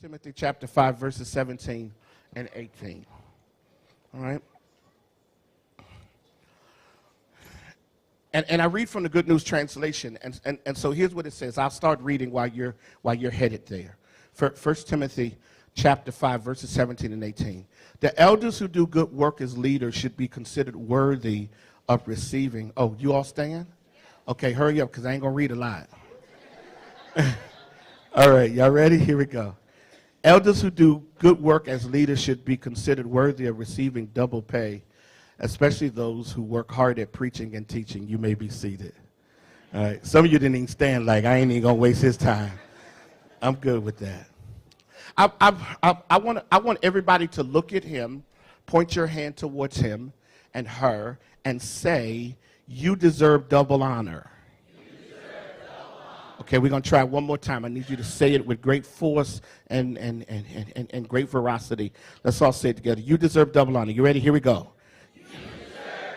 Timothy chapter 5, verses 17 and 18. All right? And I read from the Good News Translation, and so here's what it says. I'll start reading while you're headed there. 1 Timothy chapter 5, verses 17 and 18. The elders who do good work as leaders should be considered worthy of receiving. Oh, you all stand? Okay, hurry up, because I ain't going to read a lot. All right, y'all ready? Here we go. Elders who do good work as leaders should be considered worthy of receiving double pay, especially those who work hard at preaching and teaching. You may be seated. All right, some of you didn't even stand like, I ain't even going to waste his time. I'm good with that. I want everybody to look at him, point your hand towards him and her, and say, you deserve double honor. Okay, we're going to try one more time. I need you to say it with great force and great veracity. Let's all say it together. You deserve double honor. You ready? Here we go. You deserve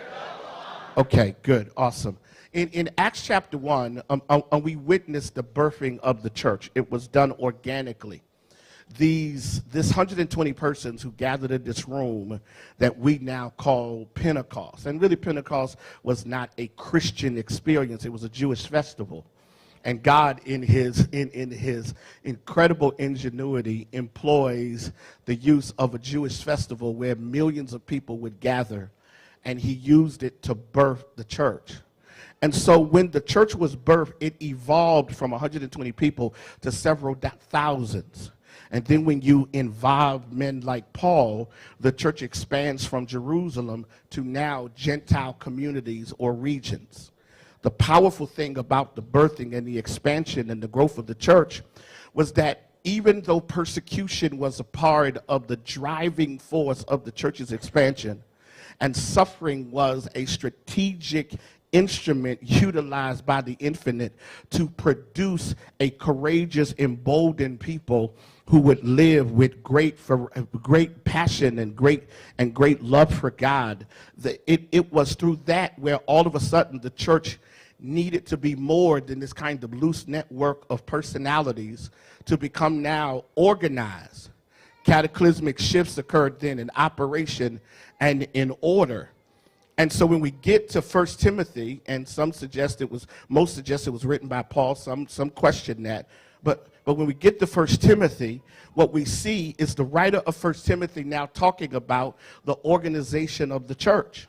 double honor. Okay, good. Awesome. In Acts chapter 1, we witnessed the birthing of the church. It was done organically. This 120 persons who gathered in this room that we now call Pentecost. And really, Pentecost was not a Christian experience. It was a Jewish festival. And God, in his incredible ingenuity, employs the use of a Jewish festival where millions of people would gather, and he used it to birth the church. And so when the church was birthed, it evolved from 120 people to several thousands. And then when you involve men like Paul, the church expands from Jerusalem to now Gentile communities or regions. The powerful thing about the birthing and the expansion and the growth of the church was that even though persecution was a part of the driving force of the church's expansion, and suffering was a strategic instrument utilized by the infinite to produce a courageous, emboldened people who would live with great passion and great love for God. It was through that where all of a sudden the church needed to be more than this kind of loose network of personalities to become now organized. Cataclysmic shifts occurred then in operation and in order. And so when we get to 1 Timothy, and most suggest it was written by Paul, some question that, but when we get to 1 Timothy, what we see is the writer of 1 Timothy now talking about the organization of the church.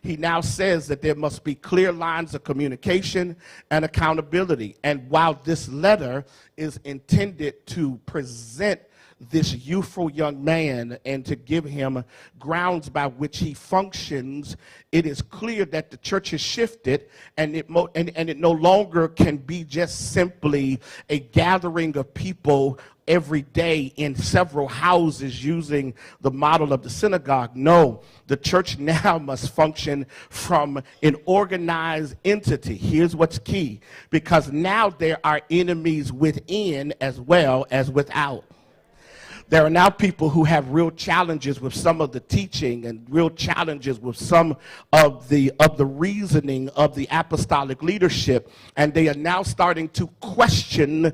He now says that there must be clear lines of communication and accountability. And while this letter is intended to present this youthful young man and to give him grounds by which he functions, it is clear that the church has shifted, and it no longer can be just simply a gathering of people every day in several houses using the model of the synagogue. No, the church now must function from an organized entity. Here's what's key, because now there are enemies within as well as without. There are now people who have real challenges with some of the teaching and real challenges with some of the reasoning of the apostolic leadership, and they are now starting to question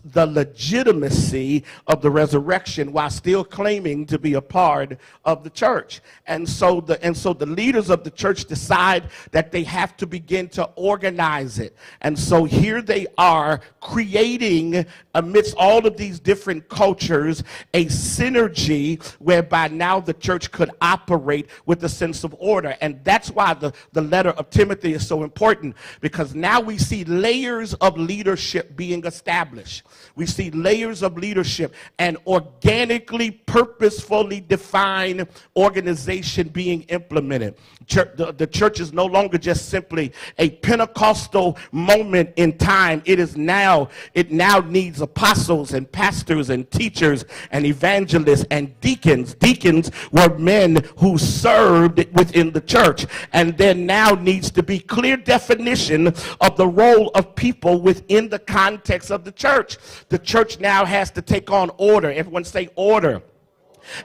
the legitimacy of the resurrection while still claiming to be a part of the church. And so the leaders of the church decide that they have to begin to organize it. And so here they are creating, amidst all of these different cultures, a synergy whereby now the church could operate with a sense of order. And that's why the letter of Timothy is so important, because now we see layers of leadership being established. We see layers of leadership and organically, purposefully defined organization being implemented. The church is no longer just simply a Pentecostal moment in time. It now needs apostles and pastors and teachers and evangelists and deacons. Deacons were men who served within the church, and there now needs to be clear definition of the role of people within the context of the church. The church now has to take on order. Everyone say order.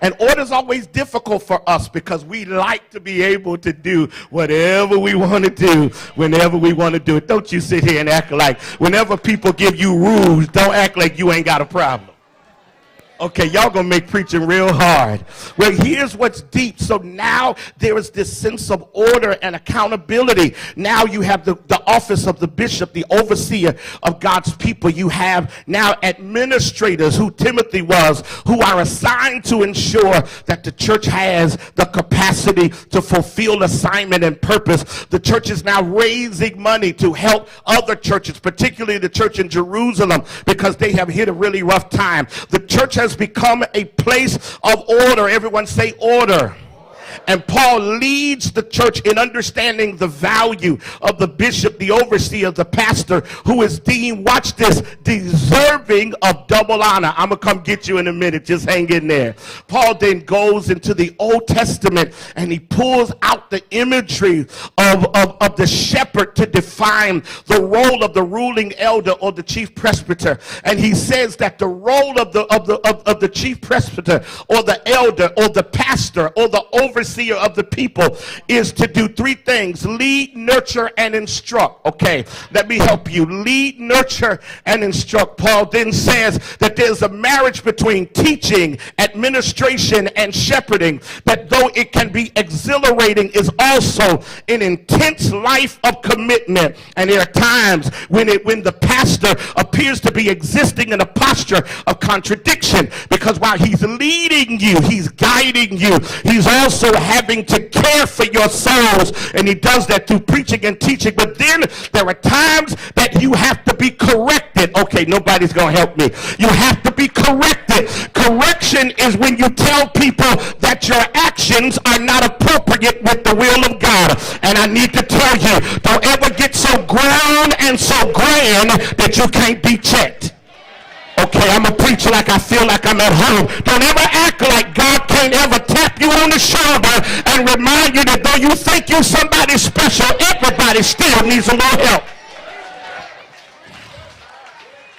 And order is always difficult for us because we like to be able to do whatever we want to do whenever we want to do it. Don't you sit here and act like whenever people give you rules, don't act like you ain't got a problem. Okay, y'all gonna make preaching real hard. Well, here's what's deep. So now there is this sense of order and accountability. Now you have the office of the bishop, the overseer of God's people. You have now administrators, who Timothy was, who are assigned to ensure that the church has the capacity to fulfill assignment and purpose. The church is now raising money to help other churches, particularly the church in Jerusalem, because they have hit a really rough time. The church has become a place of order. Everyone say order. And Paul leads the church in understanding the value of the bishop, the overseer, the pastor, who is deemed, watch this, deserving of double honor. I'm going to come get you in a minute. Just hang in there. Paul then goes into the Old Testament and he pulls out the imagery of the shepherd to define the role of the ruling elder or the chief presbyter. And he says that the role of the chief presbyter or the elder or the pastor or the overseer of the people is to do three things: lead, nurture, and instruct. Okay, let me help you. Lead, nurture, and instruct. Paul then says that there's a marriage between teaching, administration, and shepherding, that though it can be exhilarating, is also an intense life of commitment. And there are times when the pastor appears to be existing in a posture of contradiction, because while he's leading you, he's guiding you, he's also having to care for your souls, and he does that through preaching and teaching. But then there are times that you have to be corrected. Okay, nobody's gonna help me. You have to be corrected. Correction is when you tell people that your actions are not appropriate with the will of God. And I need to tell you, don't ever get so grown and so grand that you can't be checked. Okay, I'm a preacher like I feel like I'm at home. Don't ever act like God can't ever tap you on the shoulder and remind you that though you think you're somebody special, everybody still needs a little help.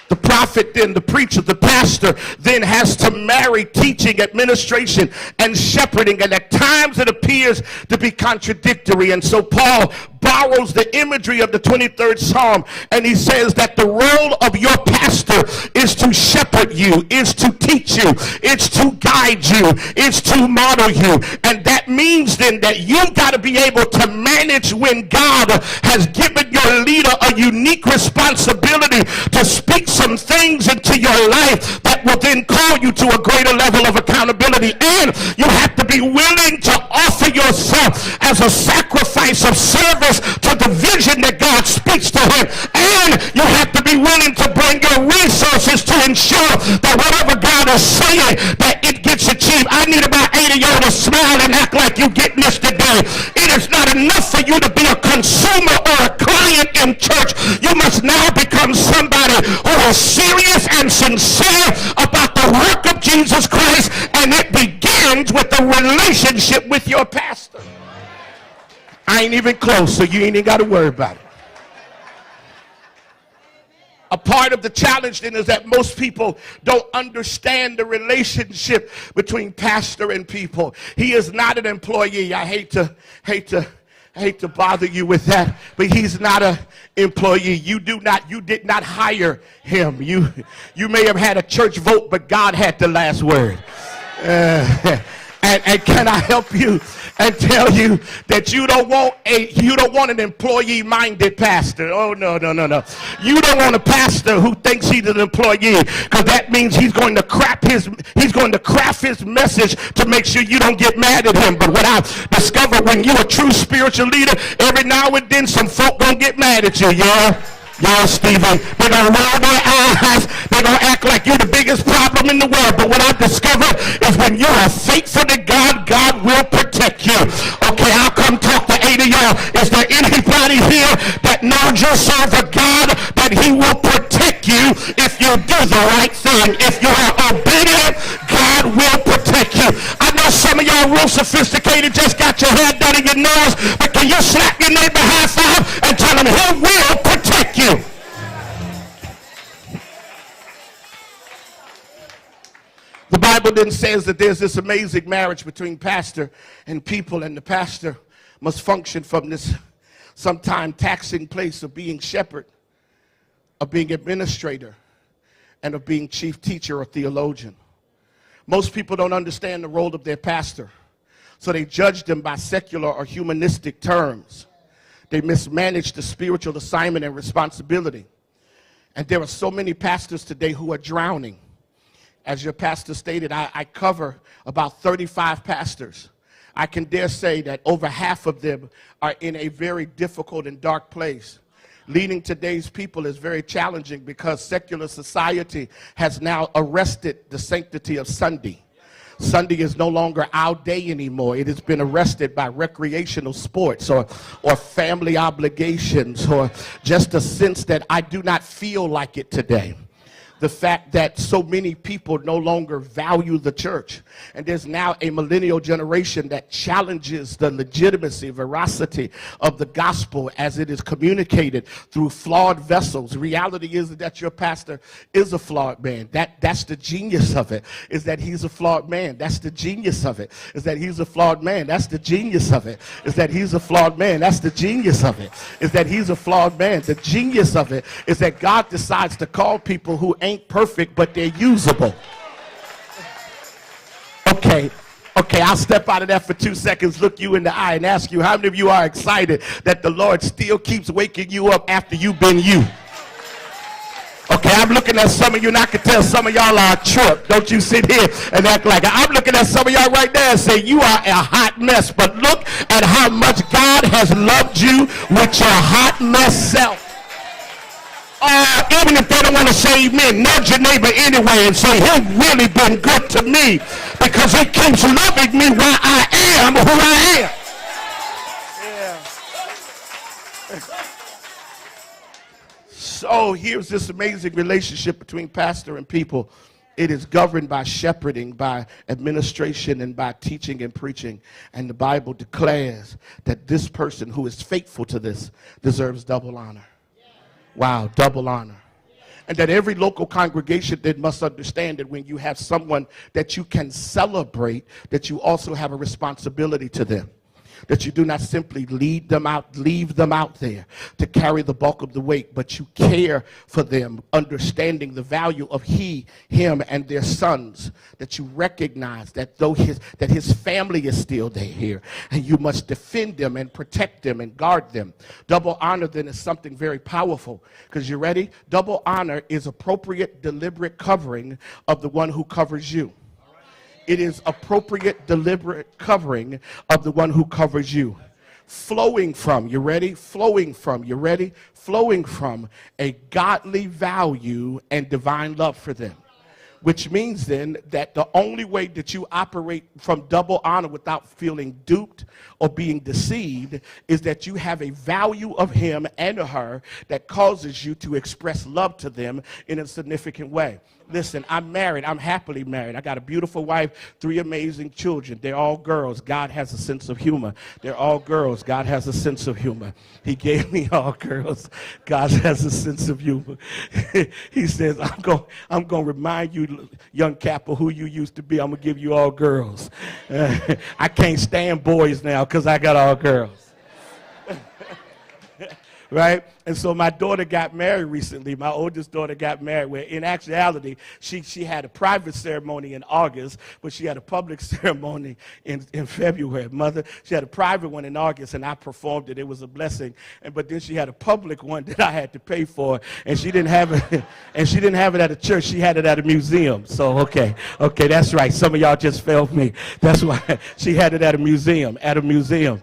The prophet then, the preacher, the pastor then has to marry teaching, administration, and shepherding. And at times it appears to be contradictory. And so Paul borrows the imagery of the 23rd Psalm, and he says that the role of your pastor is to shepherd you, is to teach you, is to guide you, is to model you. And that means then that you got to be able to manage when God has given your leader a unique responsibility to speak some things into your life that will then call you to a greater level of accountability. And you have to be willing to offer yourself as a sacrifice of service to the vision that God speaks to him. And you have to be willing to bring your resources to ensure that whatever God is saying, that it gets achieved. I need about 8 of y'all to smile and act like you're getting this today. It is not enough for you to be a consumer or a client in church. You must now become somebody who is serious and sincere about the work of Jesus Christ, and it begins with a relationship with your pastor. I ain't even close, so you ain't even got to worry about it. A part of the challenge then is that most people don't understand the relationship between pastor and people. He is not an employee. I hate to bother you with that, but he's not an employee. You did not hire him. You may have had a church vote, but God had the last word. And can I help you and tell you that you don't want an employee-minded pastor? Oh, no. You don't want a pastor who thinks he's an employee, because that means he's going to craft his message to make sure you don't get mad at him. But what I've discovered, when you're a true spiritual leader, every now and then some folk gonna get mad at you, yeah? Y'all, Stephen, they're going to roll their eyes. They're going to act like you're the biggest problem in the world. But what I've discovered is when you are faithful to God, God will protect you. Okay, I'll come talk to 8 of y'all. Is there anybody here that knows you serve a God that he will protect you if you do the right thing? If you are obedient, God will protect you. I know some of y'all real sophisticated, just got your hair done in your nose, but can you slap your neighbor high five and tell him he will protect you? The Bible then says that there's this amazing marriage between pastor and people, and the pastor must function from this sometime taxing place of being shepherd, of being administrator, and of being chief teacher or theologian. Most people don't understand the role of their pastor, so they judge them by secular or humanistic terms. They mismanage the spiritual assignment and responsibility. And there are so many pastors today who are drowning. As your pastor stated, I cover about 35 pastors. I can dare say that over half of them are in a very difficult and dark place. Leading today's people is very challenging because secular society has now arrested the sanctity of Sunday. Sunday is no longer our day anymore. It has been arrested by recreational sports or family obligations or just a sense that I do not feel like it today. The fact that so many people no longer value the church. And there's now a millennial generation that challenges the legitimacy, veracity of the gospel as it is communicated through flawed vessels. Reality is that your pastor is a flawed man. That's the genius of it, is that he's a flawed man. That's the genius of it, is that he's a flawed man. That's the genius of it, is that he's a flawed man. That's the genius of it, is that he's a flawed man. The genius of it is that God decides to call people who ain't perfect, but they're usable. Okay, I'll step out of that for 2 seconds, look you in the eye, and ask you, how many of you are excited that the Lord still keeps waking you up after you've been you? Okay, I'm looking at some of you, and I can tell some of y'all are a trip. Don't you sit here and act like it. I'm looking at some of y'all right there and say, you are a hot mess, but look at how much God has loved you with your hot mess self. Even if they don't want to say amen, nudge your neighbor anyway and say, he's really been good to me because he keeps loving me while I am who I am. Yeah. So here's this amazing relationship between pastor and people. It is governed by shepherding, by administration, and by teaching and preaching. And the Bible declares that this person who is faithful to this deserves double honor. Wow, double honor. And that every local congregation then must understand that when you have someone that you can celebrate, that you also have a responsibility to them. That you do not simply leave them out there to carry the bulk of the weight, but you care for them, understanding the value of him, and their sons. That you recognize that that his family is still there here, and you must defend them and protect them and guard them. Double honor then is something very powerful, because you ready? Double honor is appropriate, deliberate covering of the one who covers you. It is appropriate, deliberate covering of the one who covers you. Flowing from, you ready? Flowing from, you ready? Flowing from a godly value and divine love for them. Which means then that the only way that you operate from double honor without feeling duped or being deceived is that you have a value of him and her that causes you to express love to them in a significant way. Listen, I'm married. I'm happily married. I got a beautiful wife, 3 amazing children. They're all girls. God has a sense of humor. They're all girls. God has a sense of humor. He gave me all girls. God has a sense of humor. He says, I'm going to remind you, young Kappa, who you used to be. I'm going to give you all girls. I can't stand boys now because I got all girls. Right? And so my daughter got married recently. My oldest daughter got married, where in actuality, she had a private ceremony in August, but she had a public ceremony in February. Mother, she had a private one in August, and I performed it. It was a blessing. But then she had a public one that I had to pay for, and she didn't have it. And she didn't have it at a church. She had it at a museum. So okay, that's right. Some of y'all just failed me. That's why she had it at a museum. At a museum.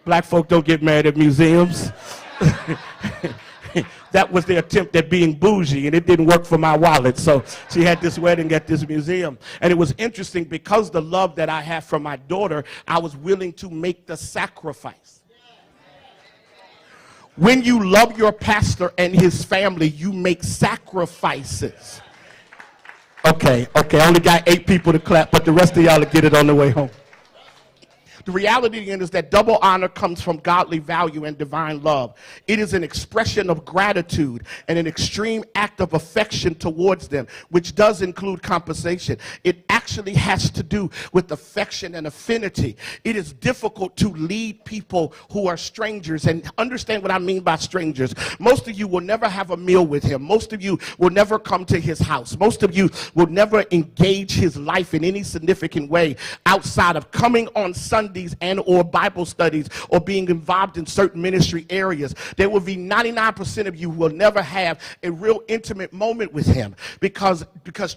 Black folk don't get married at museums. That was their attempt at being bougie, and it didn't work for my wallet. So she had this wedding at this museum. And it was interesting because the love that I have for my daughter, I was willing to make the sacrifice. When you love your pastor and his family, you make sacrifices. Okay, I only got 8 people to clap, but the rest of y'all will get it on the way home. The reality is that double honor comes from godly value and divine love. It is an expression of gratitude and an extreme act of affection towards them, which does include compensation. It actually has to do with affection and affinity. It is difficult to lead people who are strangers, and understand what I mean by strangers. Most of you will never have a meal with him. Most of you will never come to his house. Most of you will never engage his life in any significant way outside of coming on Sundays and or Bible studies or being involved in certain ministry areas. There will be 99% of you who will never have a real intimate moment with him, because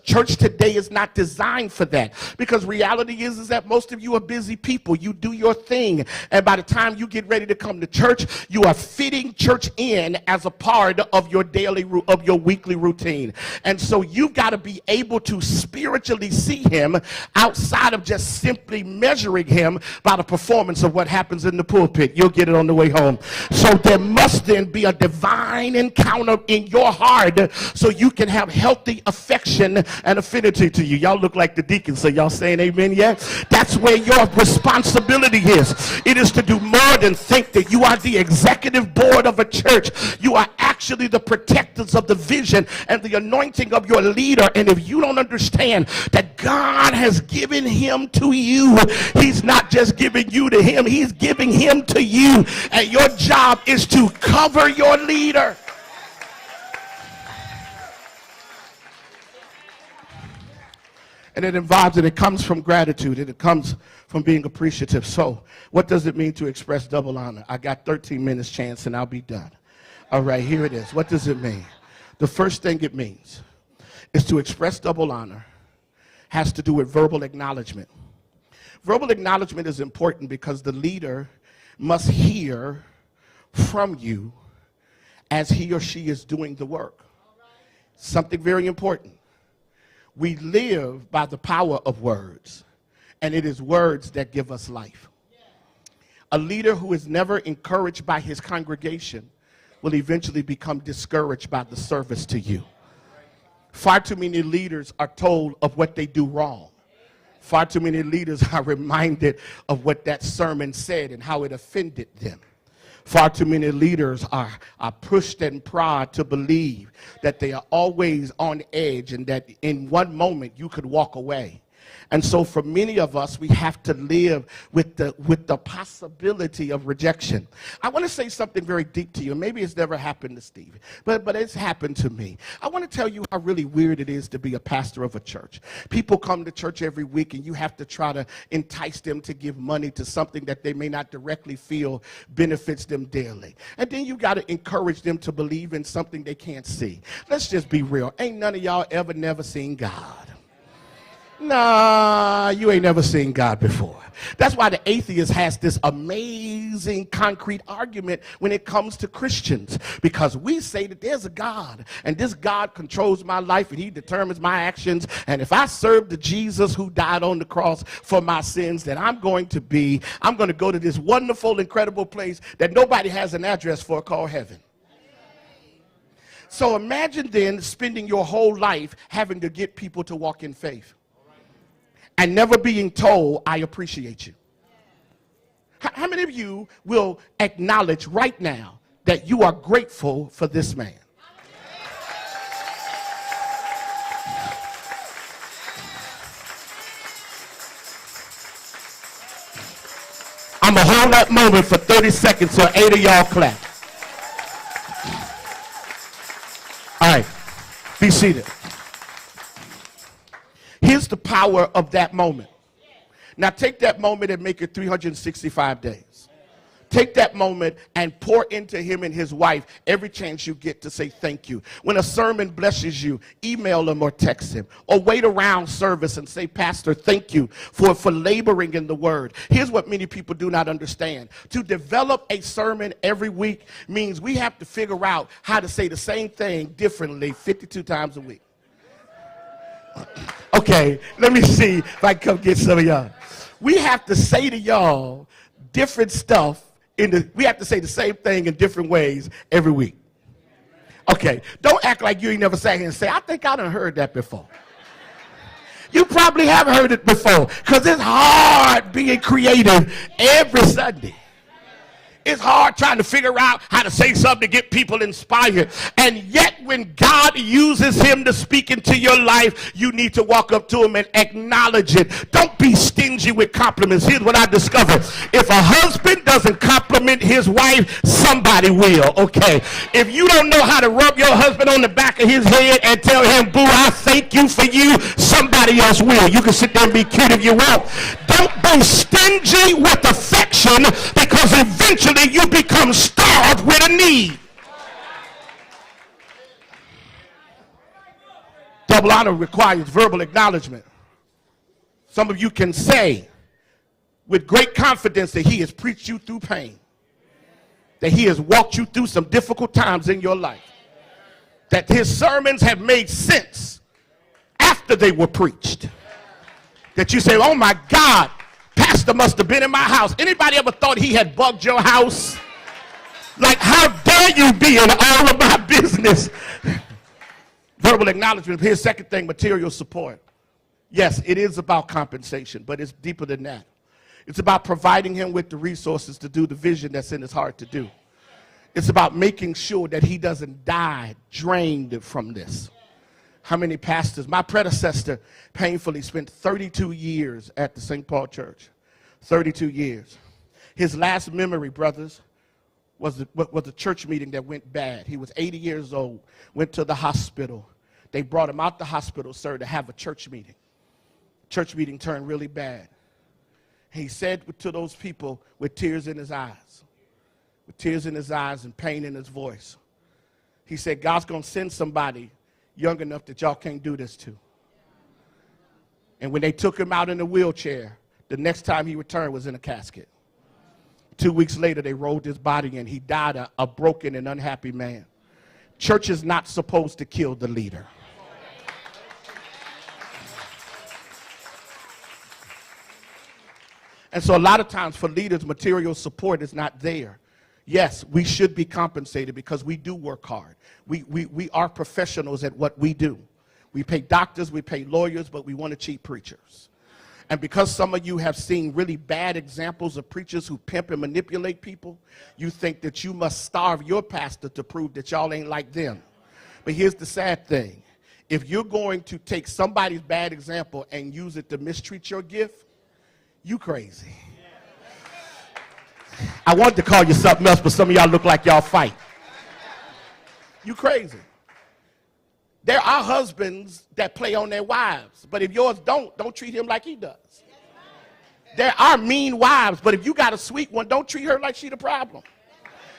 church today is not designed for that. Because reality is that most of you are busy people. You do your thing, and by the time you get ready to come to church, you are fitting church in as a part of your weekly routine. And so you've got to be able to spiritually see him outside of just simply measuring him by the performance of what happens in the pulpit. You'll get it on the way home. So there must then be a divine encounter in your heart so you can have healthy affection and affinity to you. Y'all look like the deacons, so y'all saying amen yet? That's where your responsibility is. It is to do more than think that you are the executive board of a church. You are actually the protectors of the vision and the anointing of your leader. And if you don't understand that God has given him to you, he's not just giving you to him, he's giving him to you. And your job is to cover your leader. And it involves, and it comes from gratitude, and it comes from being appreciative. So what does it mean to express double honor? I got 13 minutes chance and I'll be done. All right, here it is. What does it mean? The first thing it means is to express double honor has to do with verbal acknowledgement. Verbal acknowledgement is important because the leader must hear from you as he or she is doing the work. Something very important. We live by the power of words, and it is words that give us life. A leader who is never encouraged by his congregation will eventually become discouraged by the service to you. Far too many leaders are told of what they do wrong. Far too many leaders are reminded of what that sermon said and how it offended them. Far too many leaders are pushed and prod to believe that they are always on edge and that in one moment you could walk away. And so for many of us, we have to live with the possibility of rejection. I want to say something very deep to you. Maybe it's never happened to Steve, but it's happened to me. I want to tell you how really weird it is to be a pastor of a church. People come to church every week, and you have to try to entice them to give money to something that they may not directly feel benefits them daily. And then you got to encourage them to believe in something they can't see. Let's just be real. Ain't none of y'all ever never seen God. Nah, you ain't never seen God before. That's why the atheist has this amazing concrete argument when it comes to Christians, because we say that there's a God, and this God controls my life, and he determines my actions, and if I serve the Jesus who died on the cross for my sins, then I'm going to go to this wonderful, incredible place that nobody has an address for called heaven. So imagine then spending your whole life having to get people to walk in faith and never being told, I appreciate you. How many of you will acknowledge right now that you are grateful for this man? I'm going to hold that moment for 30 seconds so 8 of y'all clap. All right, be seated. Here's the power of that moment. Now take that moment and make it 365 days. Take that moment and pour into him and his wife every chance you get to say thank you. When a sermon blesses you, email him or text him. Or wait around service and say, Pastor, thank you for laboring in the word. Here's what many people do not understand. To develop a sermon every week means we have to figure out how to say the same thing differently 52 times a week. Okay, let me see if I can come get some of y'all. We have to say to y'all different stuff. We have to say the same thing in different ways every week. Okay, don't act like you ain't never sat here and say, I think I done heard that before. You probably have heard it before, because it's hard being creative every Sunday. It's hard trying to figure out how to say something to get people inspired. And yet when God uses him to speak into your life, you need to walk up to him and acknowledge it. Don't be stingy with compliments. Here's what I discovered. If a husband doesn't compliment his wife, somebody will, okay? If you don't know how to rub your husband on the back of his head and tell him, boo, I thank you for you, somebody else will. You can sit there and be cute if you want. Don't be stingy with affection, because eventually you become starved with a need. Double honor requires verbal acknowledgement. Some of you can say with great confidence that he has preached you through pain, that he has walked you through some difficult times in your life, that his sermons have made sense after they were preached, that you say, oh my God, pastor must have been in my house. Anybody ever thought he had bugged your house? Like, how dare you be in all of my business? Verbal acknowledgement. Here's second thing, material support. Yes, it is about compensation, but it's deeper than that. It's about providing him with the resources to do the vision that's in his heart to do. It's about making sure that he doesn't die drained from this. How many pastors? My predecessor painfully spent 32 years at the St. Paul Church. 32 years. His last memory, brothers, was a church meeting that went bad. He was 80 years old, went to the hospital. They brought him out the hospital, sir, to have a church meeting. Church meeting turned really bad. He said to those people with tears in his eyes, and pain in his voice, he said, God's going to send somebody young enough that y'all can't do this to. And when they took him out in a wheelchair, the next time he returned was in a casket. 2 weeks later, they rolled his body in. He died a broken and unhappy man. Church is not supposed to kill the leader. And so a lot of times for leaders, material support is not there. Yes, we should be compensated because we do work hard. We are professionals at what we do. We pay doctors, we pay lawyers, but we want to cheat preachers. And because some of you have seen really bad examples of preachers who pimp and manipulate people, you think that you must starve your pastor to prove that y'all ain't like them. But here's the sad thing. If you're going to take somebody's bad example and use it to mistreat your gift, you crazy. I wanted to call you something else, but some of y'all look like y'all fight. You crazy. There are husbands that play on their wives, but if yours don't treat him like he does. There are mean wives, but if you got a sweet one, don't treat her like she the problem.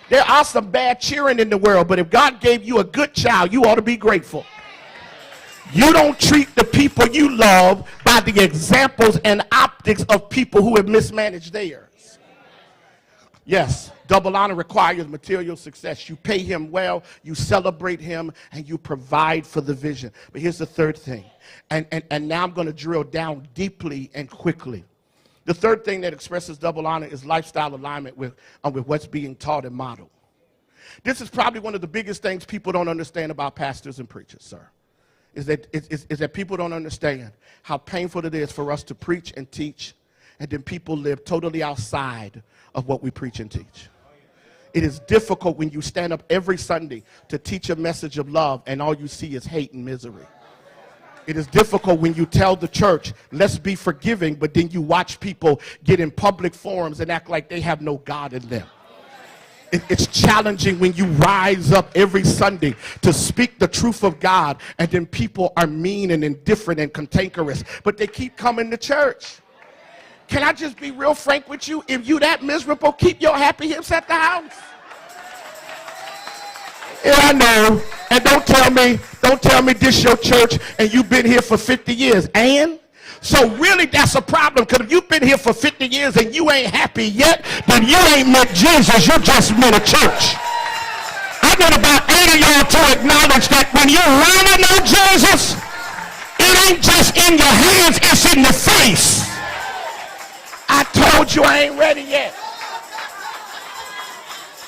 There are some bad cheering in the world, but if God gave you a good child, you ought to be grateful. You don't treat the people you love by the examples and optics of people who have mismanaged theirs. Yes, double honor requires material success. You pay him well, you celebrate him, and you provide for the vision. But here's the third thing, and now I'm going to drill down deeply and quickly. The third thing that expresses double honor is lifestyle alignment with what's being taught and modeled. This is probably one of the biggest things people don't understand about pastors and preachers, sir. Is that people don't understand how painful it is for us to preach and teach, and then people live totally outside of what we preach and teach. It is difficult when you stand up every Sunday to teach a message of love and all you see is hate and misery. It is difficult when you tell the church, let's be forgiving, but then you watch people get in public forums and act like they have no God in them. It's challenging when you rise up every Sunday to speak the truth of God, and then people are mean and indifferent and cantankerous, but they keep coming to church. Can I just be real frank with you? If you that miserable, keep your happy hips at the house. Yeah, I know. And don't tell me this your church and you've been here for 50 years. And so really that's a problem, because if you've been here for 50 years and you ain't happy yet, then you ain't met Jesus, you just met a church. I need about 8 of y'all to acknowledge that when you're running on Jesus, it ain't just in your hands, it's in the face. I told you I ain't ready yet.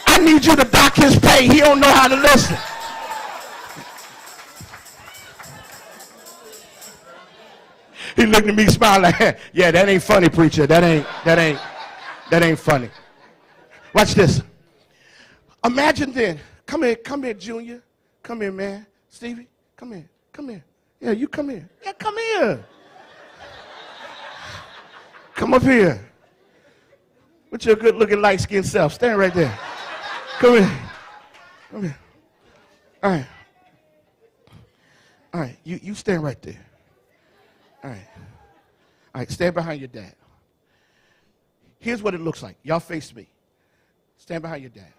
I need you to dock his pay. He don't know how to listen. He looked at me smiling like, yeah, that ain't funny, preacher. That ain't funny. Watch this. Imagine then, come here, Junior. Come here, man. Stevie, come here. Yeah, you come here. Yeah, come here. Come up here. What's your good-looking, light-skinned self? Stand right there. Come here. All right, you stand right there. All right, stand behind your dad. Here's what it looks like. Y'all face me. Stand behind your dad.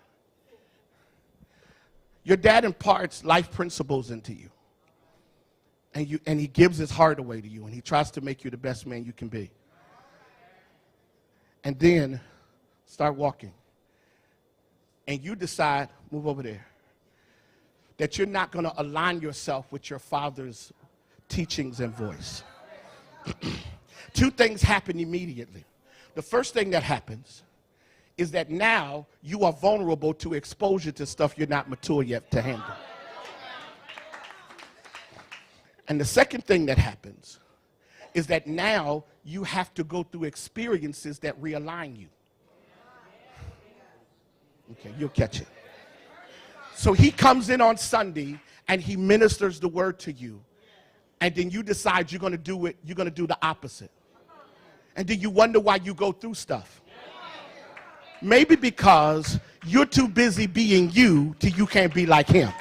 Your dad imparts life principles into you. And he gives his heart away to you, and he tries to make you the best man you can be. And then start walking. And you decide, move over there, that you're not going to align yourself with your father's teachings and voice. Two things happen immediately. The first thing that happens is that now you are vulnerable to exposure to stuff you're not mature yet to handle. And the second thing that happens is that now you have to go through experiences that realign you. Okay, you'll catch it. So he comes in on Sunday and he ministers the word to you. And then you decide you're going to do it, you're going to do the opposite. And then you wonder why you go through stuff. Maybe because you're too busy being you till you can't be like him.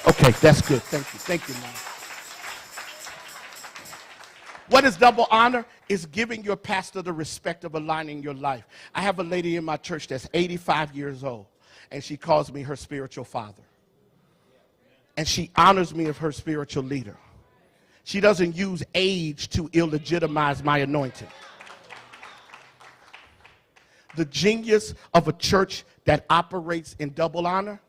Okay, that's good. Thank you, man. What is double honor? Is giving your pastor the respect of aligning your life. I have a lady in my church that's 85 years old, and she calls me her spiritual father. And she honors me as her spiritual leader. She doesn't use age to illegitimize my anointing. The genius of a church that operates in double honor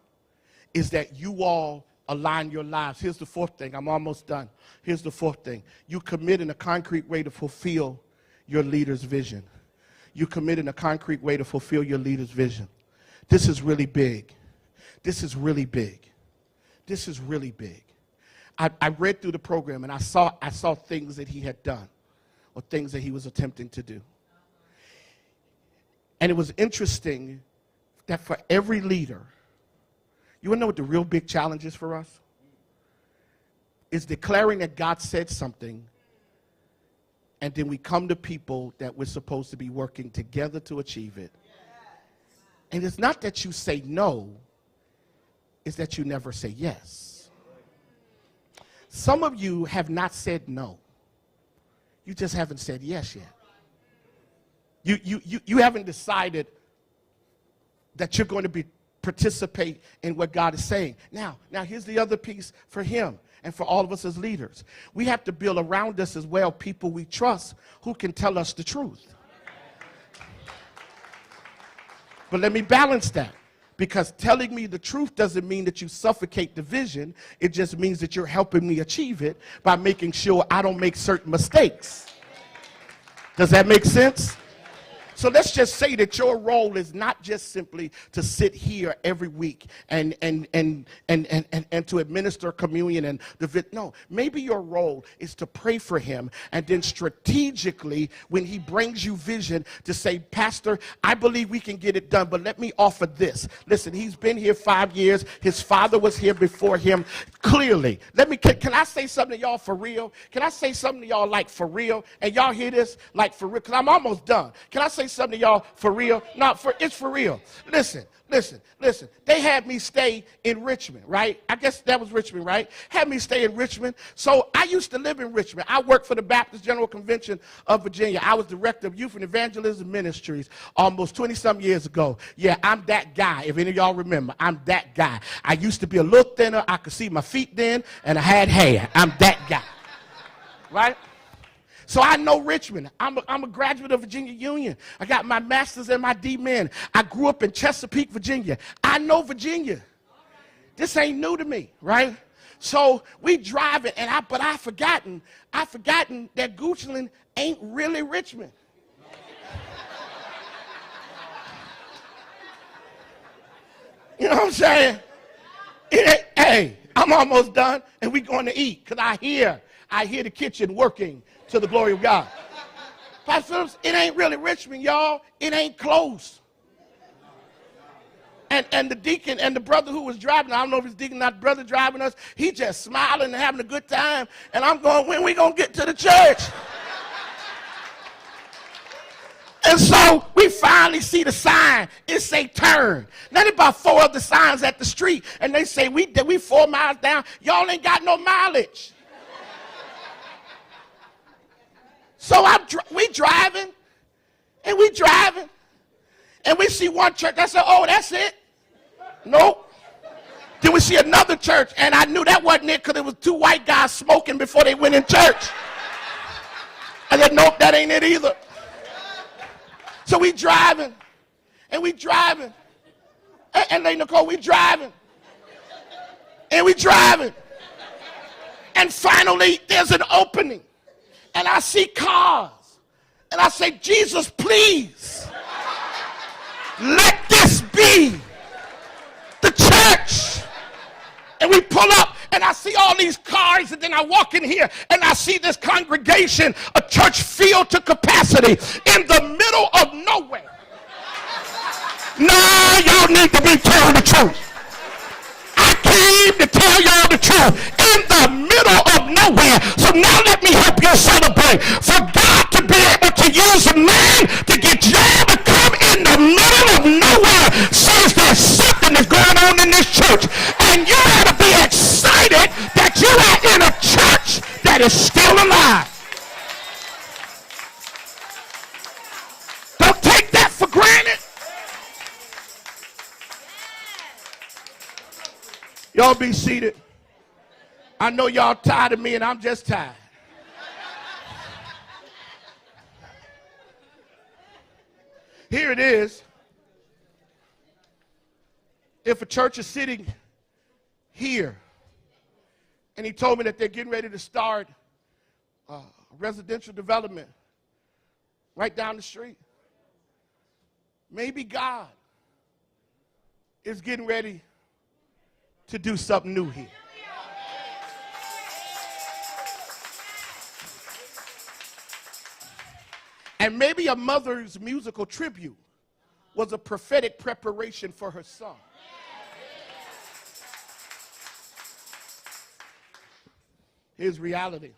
is that you all align your lives. Here's the fourth thing. I'm almost done. Here's the fourth thing. You commit in a concrete way to fulfill your leader's vision. You commit in a concrete way to fulfill your leader's vision. This is really big. This is really big. This is really big. I read through the program and I saw things that he had done or things that he was attempting to do. And it was interesting that for every leader, you want to know what the real big challenge is for us? Is declaring that God said something, and then we come to people that we're supposed to be working together to achieve it. And it's not that you say no, it's that you never say yes. Some of you have not said no. You just haven't said yes yet. You haven't decided that you're going to participate in what God is saying. Now here's the other piece for him and for all of us as leaders. We have to build around us as well people we trust who can tell us the truth. But let me balance that, because telling me the truth doesn't mean that you suffocate the vision. It just means that you're helping me achieve it by making sure I don't make certain mistakes. Does that make sense? So let's just say that your role is not just simply to sit here every week and to administer communion and no, maybe your role is to pray for him and then strategically when he brings you vision to say, Pastor, I believe we can get it done, but let me offer this. Listen, he's been here 5 years. His father was here before him. Clearly, can I say something to y'all for real? Can I say something to y'all like for real? And y'all hear this like for real? Because I'm almost done. Can I say something to y'all for real? It's for real. Listen. They had me stay in Richmond, right? I guess that was Richmond, right? Had me stay in Richmond. So I used to live in Richmond. I worked for the Baptist General Convention of Virginia. I was director of Youth and Evangelism Ministries almost 20-some years ago. Yeah, I'm that guy. If any of y'all remember, I'm that guy. I used to be a little thinner. I could see my feet then, and I had hair. I'm that guy, right? So I know Richmond. I'm a graduate of Virginia Union. I got my master's and my D-Min. I grew up in Chesapeake, Virginia. I know Virginia. This ain't new to me, right? So we driving, but I forgotten that Goochland ain't really Richmond. You know what I'm saying? Hey, I'm almost done, and we going to eat, because I hear I hear the kitchen working to the glory of God. Pastor Phillips, it ain't really Richmond, y'all. It ain't close. And the deacon and the brother who was driving, I don't know if it's deacon or not, brother driving us, he just smiling and having a good time. And I'm going, when we going to get to the church? And so we finally see the sign. It say turn. Now there's about 4 other signs at the street. And they say, we 4 miles down. Y'all ain't got no mileage. So we driving. And we see one church. I said, oh, that's it? Nope. Then we see another church. And I knew that wasn't it because it was 2 white guys smoking before they went in church. I said, nope, that ain't it either. So we driving, and we driving, and Lady Nicole, we driving, and we driving, and finally there's an opening, and I see cars, and I say, Jesus, please, let this be the church. And we pull up, and I see all these cars, and then I walk in here, and I see this congregation, a church filled to capacity in the middle of nowhere. Now y'all need to be telling the truth. I came to tell y'all the truth in the middle of nowhere. So now let me help you celebrate. For God to be able to use a man to get y'all to come in the middle of nowhere says there's something that's going on in this church. And you ought to be excited that you are in a church that is still alive. Don't take that for granted. Y'all be seated. I know y'all tired of me, and I'm just tired. Here it is. If a church is sitting here, and he told me that they're getting ready to start residential development right down the street, maybe God is getting ready to do something new here. And maybe a mother's musical tribute was a prophetic preparation for her son. Here's reality,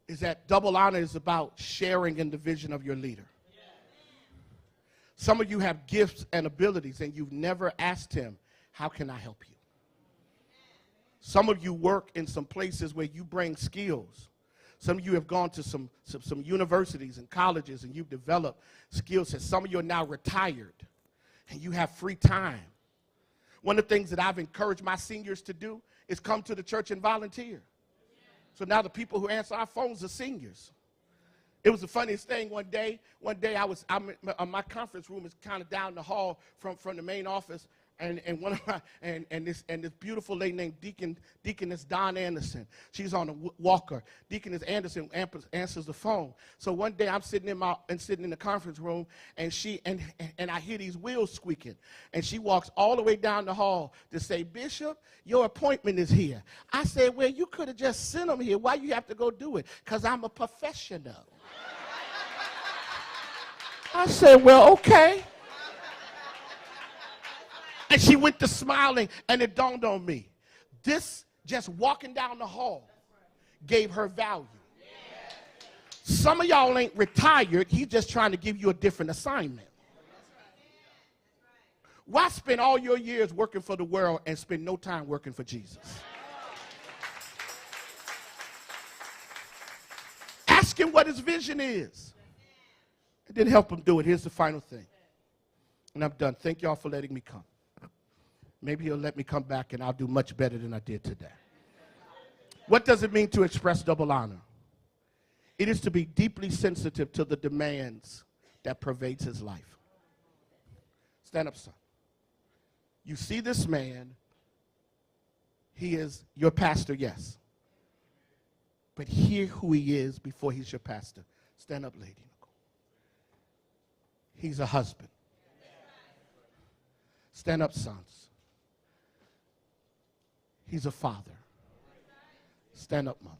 is that double honor is about sharing in the vision of your leader. Some of you have gifts and abilities, and you've never asked him, how can I help you? Some of you work in some places where you bring skills. Some of you have gone to some universities and colleges, and you've developed skills. And some of you are now retired, and you have free time. One of the things that I've encouraged my seniors to do is come to the church and volunteer. So now the people who answer our phones are seniors. It was the funniest thing one day. My conference room is kind of down the hall from the main office. And this beautiful lady named Deaconess Don Anderson. She's on a walker. Deaconess Anderson answers the phone. So one day I'm sitting in the conference room, and I hear these wheels squeaking. And she walks all the way down the hall to say, Bishop, your appointment is here. I said, well, you could have just sent them here. Why you have to go do it? Because I'm a professional. I said, well, okay. And she went to smiling, and it dawned on me. This, just walking down the hall, gave her value. Some of y'all ain't retired. He's just trying to give you a different assignment. Why spend all your years working for the world and spend no time working for Jesus? Ask him what his vision is. It didn't help him do it. Here's the final thing. And I'm done. Thank y'all for letting me come. Maybe he'll let me come back, and I'll do much better than I did today. What does it mean to express double honor? It is to be deeply sensitive to the demands that pervades his life. Stand up, son. You see this man. He is your pastor, yes. But hear who he is before he's your pastor. Stand up, Lady Nicole. He's a husband. Stand up, sons. He's a father. Stand up, mother.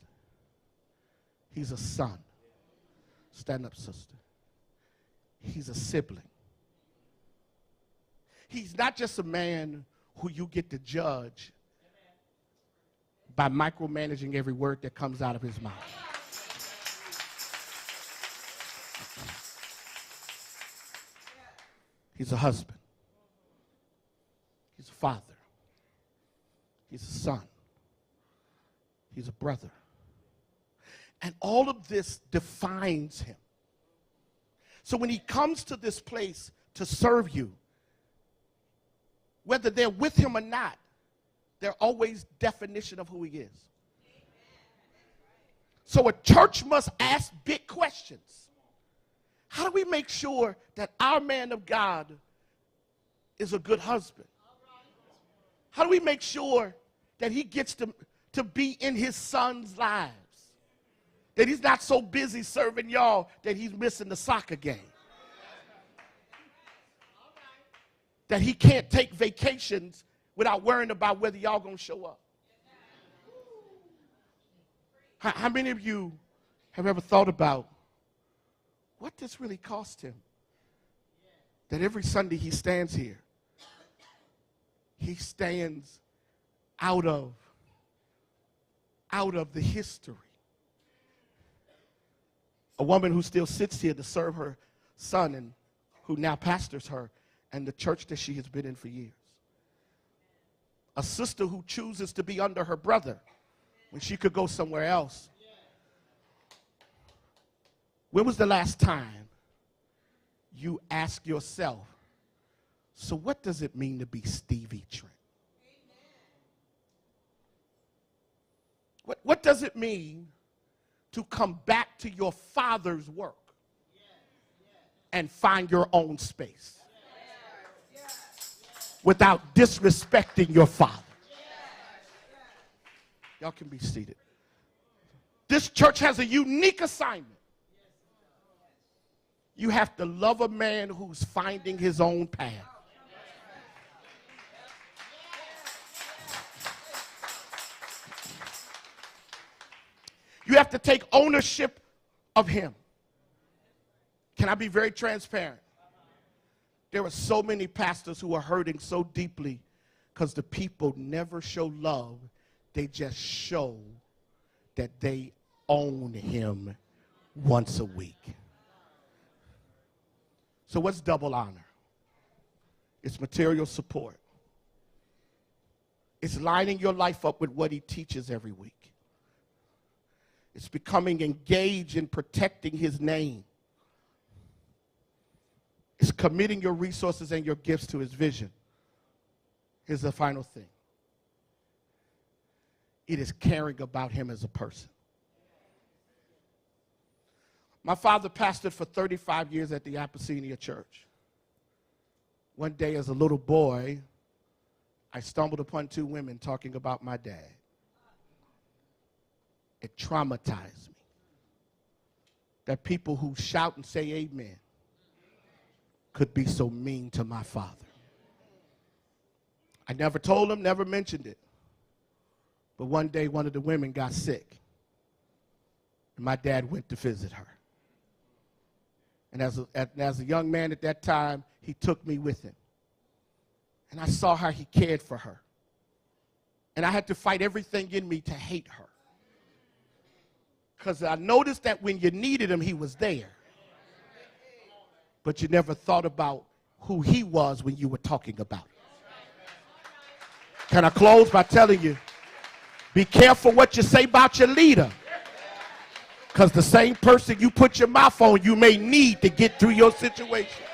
He's a son. Stand up, sister. He's a sibling. He's not just a man who you get to judge by micromanaging every word that comes out of his mouth. He's a husband. He's a father. He's a son. He's a brother. And all of this defines him. So when he comes to this place to serve you, whether they're with him or not, they're always definition of who he is. So a church must ask big questions. How do we make sure that our man of God is a good husband? How do we make sure that he gets to be in his son's lives? That he's not so busy serving y'all that he's missing the soccer game. That he can't take vacations without worrying about whether y'all gonna show up. How many of you have ever thought about what this really cost him? That every Sunday he stands here, he stands out of the history. A woman who still sits here to serve her son and who now pastors her and the church that she has been in for years. A sister who chooses to be under her brother when she could go somewhere else. When was the last time you asked yourself, so what does it mean to be Stevie Trent? What does it mean to come back to your father's work and find your own space without disrespecting your father? Y'all can be seated. This church has a unique assignment. You have to love a man who's finding his own path. You have to take ownership of him. Can I be very transparent? There are so many pastors who are hurting so deeply because the people never show love. They just show that they own him once a week. So what's double honor? It's material support. It's lining your life up with what he teaches every week. It's becoming engaged in protecting his name. It's committing your resources and your gifts to his vision. Here's the final thing. It is caring about him as a person. My father pastored for 35 years at the Apostolic Church. One day as a little boy, I stumbled upon two women talking about my dad. It traumatized me that people who shout and say amen could be so mean to my father. I never told him, never mentioned it. But one day, one of the women got sick, and my dad went to visit her. And as a young man at that time, he took me with him. And I saw how he cared for her. And I had to fight everything in me to hate her. Because I noticed that when you needed him, he was there. But you never thought about who he was when you were talking about him. Can I close by telling you, be careful what you say about your leader. Because the same person you put your mouth on, you may need to get through your situation.